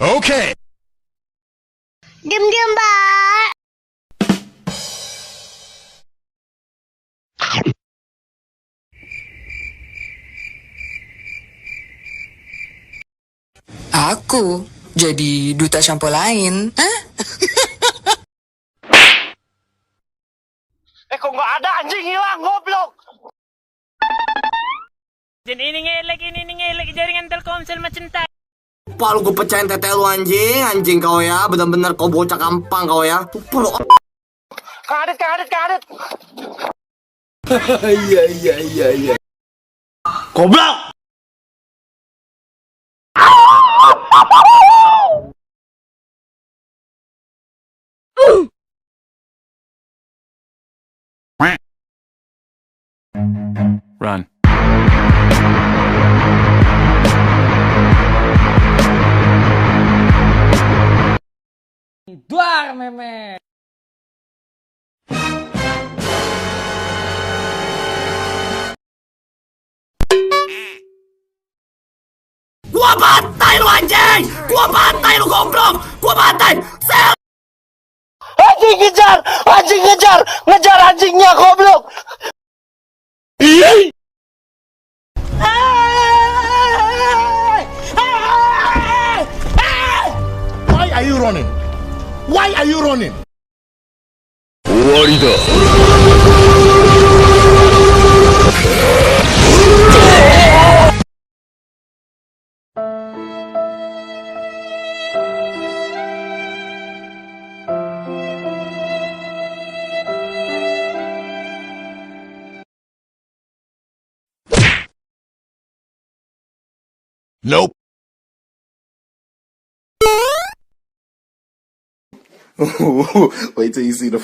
Oke. Diam-diam, Mbak. Aku jadi duta sampo lain. Hah? Kok nggak ada, anjing hilang, goblok. Dan ini ngelek jaringan Telkomsel macam tak. Lupa lu gue pecahin tete lu anjing kau ya, bener-bener kau bocah gampang kau ya. Lupa lu. Kadet. Iya. Goblok. Run. Duar meme. Gua bantai lu anjing. Gua bantai lu goblok. Gua bantai. Anjing ngejar anjingnya goblok. Why are you running? Why are you running? Nope. Wait till you see the.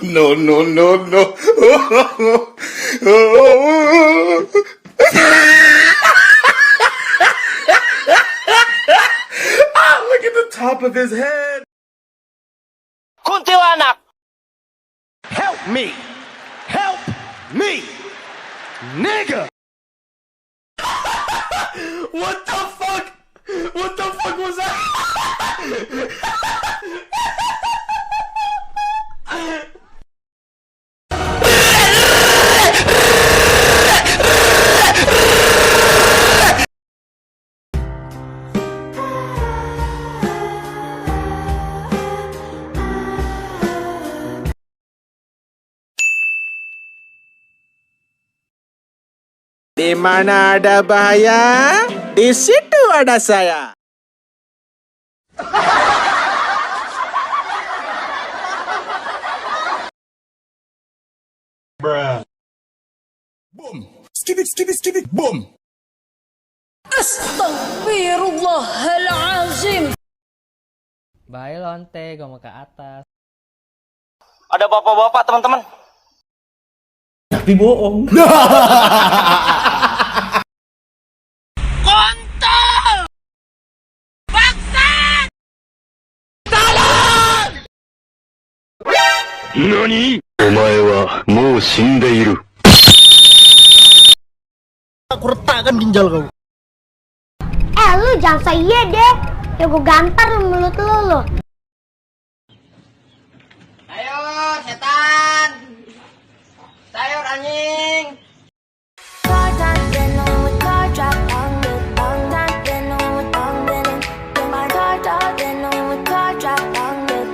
No. Look at the top of his head. Kuntilanak. Help me, nigga. What the fuck? What the fuck was that? Di mana ada bahaya, di situ ada saya. Bruh. Boom. Skip it. Boom. Astagfirullahalazim. Baik lonte, gua mau ke atas. Ada bapak-bapak teman-teman. Tapi bohong. Kontol! Bangsat! Tolong! Nani? Omae wa mou shindeiru. Aku retakkan ginjal kau. Lu jangan say iya deh. Ya gue gampar mulut lu. Ayo setan. Sayur anjing.